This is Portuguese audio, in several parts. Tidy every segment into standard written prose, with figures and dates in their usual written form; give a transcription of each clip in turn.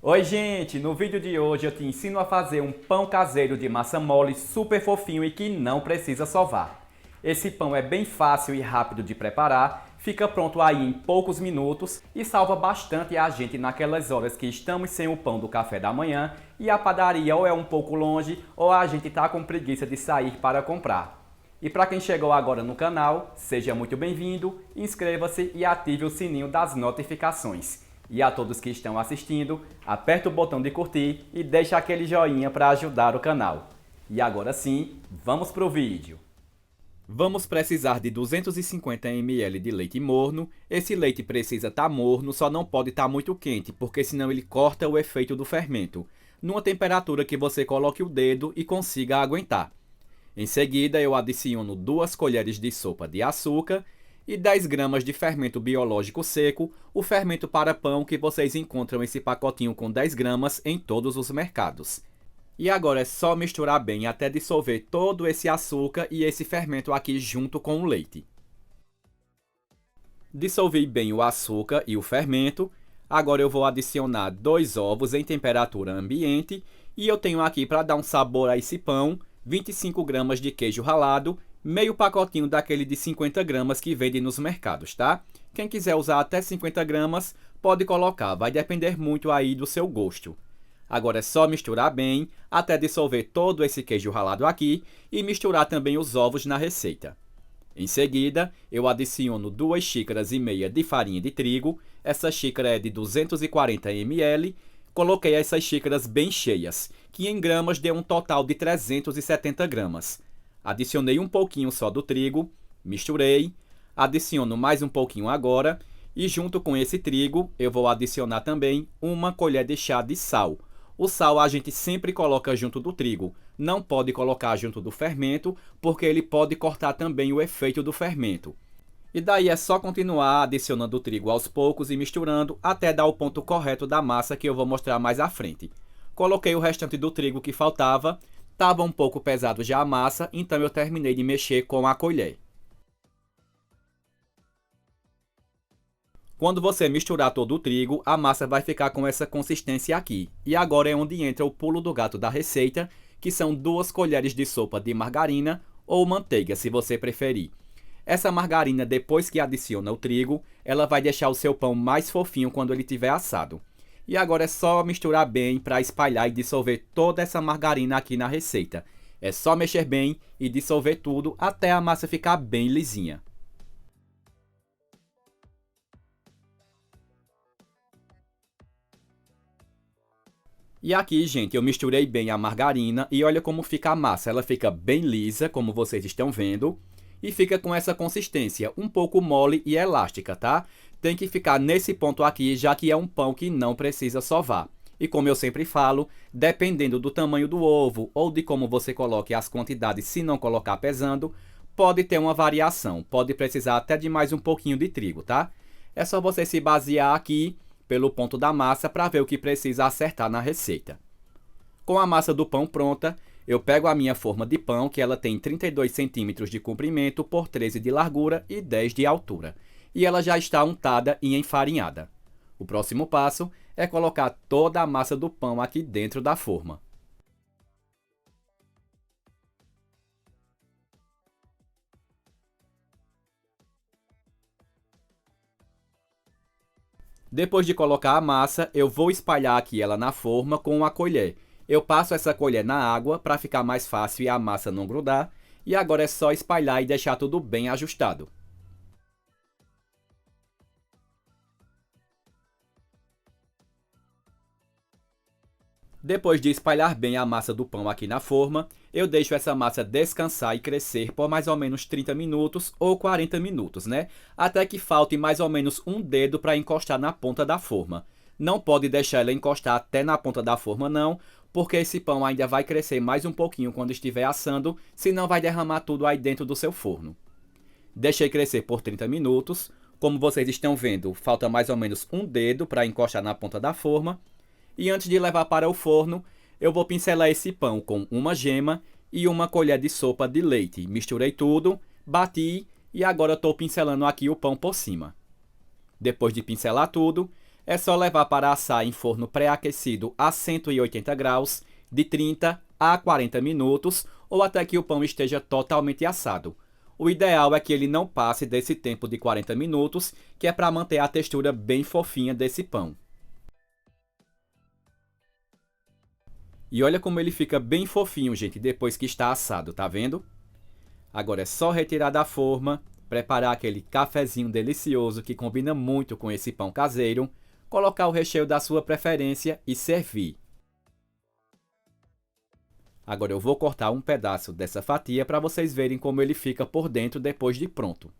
Oi gente, no vídeo de hoje eu te ensino a fazer um pão caseiro de massa mole super fofinho e que não precisa sovar. Esse pão é bem fácil e rápido de preparar, fica pronto aí em poucos minutos e salva bastante a gente naquelas horas que estamos sem o pão do café da manhã e a padaria ou é um pouco longe ou a gente tá com preguiça de sair para comprar. E para quem chegou agora no canal, seja muito bem-vindo, inscreva-se e ative o sininho das notificações. E a todos que estão assistindo, aperta o botão de curtir e deixa aquele joinha para ajudar o canal. E agora sim, vamos pro vídeo. Vamos precisar de 250 ml de leite morno. Esse leite precisa estar morno, só não pode estar muito quente, porque senão ele corta o efeito do fermento, numa temperatura que você coloque o dedo e consiga aguentar. Em seguida, eu adiciono 2 colheres de sopa de açúcar e 10 gramas de fermento biológico seco, o fermento para pão que vocês encontram esse pacotinho com 10 gramas em todos os mercados. E agora é só misturar bem até dissolver todo esse açúcar e esse fermento aqui junto com o leite. Dissolvi bem o açúcar e o fermento. Agora eu vou adicionar 2 ovos em temperatura ambiente e eu tenho aqui para dar um sabor a esse pão 25 gramas de queijo ralado, meio pacotinho daquele de 50 gramas que vende nos mercados, tá? Quem quiser usar até 50 gramas, pode colocar, vai depender muito aí do seu gosto. Agora é só misturar bem, até dissolver todo esse queijo ralado aqui e misturar também os ovos na receita. Em seguida, eu adiciono 2 xícaras e meia de farinha de trigo, essa xícara é de 240 ml, coloquei essas xícaras bem cheias, que em gramas deu um total de 370 gramas. Adicionei um pouquinho só do trigo, misturei, adiciono mais um pouquinho agora e junto com esse trigo eu vou adicionar também 1 colher de chá de sal. O sal a gente sempre coloca junto do trigo, não pode colocar junto do fermento porque ele pode cortar também o efeito do fermento. E daí é só continuar adicionando o trigo aos poucos e misturando até dar o ponto correto da massa que eu vou mostrar mais à frente. Coloquei o restante do trigo que faltava, estava um pouco pesado já a massa, então eu terminei de mexer com a colher. Quando você misturar todo o trigo, a massa vai ficar com essa consistência aqui. E agora é onde entra o pulo do gato da receita, que são 2 colheres de sopa de margarina ou manteiga, se você preferir. Essa margarina, depois que adiciona o trigo, ela vai deixar o seu pão mais fofinho quando ele estiver assado. E agora é só misturar bem para espalhar e dissolver toda essa margarina aqui na receita. É só mexer bem e dissolver tudo até a massa ficar bem lisinha. E aqui, gente, eu misturei bem a margarina e olha como fica a massa. Ela fica bem lisa, como vocês estão vendo. E fica com essa consistência, um pouco mole e elástica, tá? Tem que ficar nesse ponto aqui, já que é um pão que não precisa sovar. E como eu sempre falo, dependendo do tamanho do ovo ou de como você coloque as quantidades, se não colocar pesando, pode ter uma variação, pode precisar até de mais um pouquinho de trigo, tá? É só você se basear aqui pelo ponto da massa para ver o que precisa acertar na receita. Com a massa do pão pronta, eu pego a minha forma de pão, que ela tem 32 centímetros de comprimento por 13 de largura e 10 de altura. E ela já está untada e enfarinhada. O próximo passo é colocar toda a massa do pão aqui dentro da forma. Depois de colocar a massa, eu vou espalhar aqui ela na forma com uma colher. Eu passo essa colher na água para ficar mais fácil e a massa não grudar. E agora é só espalhar e deixar tudo bem ajustado. Depois de espalhar bem a massa do pão aqui na forma, eu deixo essa massa descansar e crescer por mais ou menos 30 minutos ou 40 minutos, né? Até que falte mais ou menos um dedo para encostar na ponta da forma. Não pode deixar ela encostar até na ponta da forma não, porque esse pão ainda vai crescer mais um pouquinho quando estiver assando, senão vai derramar tudo aí dentro do seu forno. Deixei crescer por 30 minutos. Como vocês estão vendo, falta mais ou menos um dedo para encostar na ponta da forma. E antes de levar para o forno, eu vou pincelar esse pão com uma gema e 1 colher de sopa de leite. Misturei tudo, bati e agora estou pincelando aqui o pão por cima. Depois de pincelar tudo, É só levar para assar em forno pré-aquecido a 180 graus, de 30 a 40 minutos, ou até que o pão esteja totalmente assado. O ideal é que ele não passe desse tempo de 40 minutos, que é para manter a textura bem fofinha desse pão. E olha como ele fica bem fofinho, gente, depois que está assado, tá vendo? Agora é só retirar da forma, preparar aquele cafezinho delicioso que combina muito com esse pão caseiro, colocar o recheio da sua preferência e servir. Agora eu vou cortar um pedaço dessa fatia para vocês verem como ele fica por dentro depois de pronto.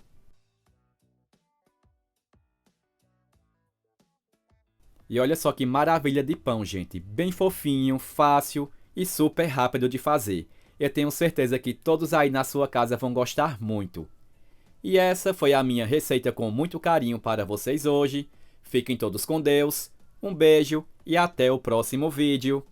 E olha só que maravilha de pão, gente. Bem fofinho, fácil e super rápido de fazer. Eu tenho certeza que todos aí na sua casa vão gostar muito. E essa foi a minha receita com muito carinho para vocês hoje. Fiquem todos com Deus. Um beijo e até o próximo vídeo.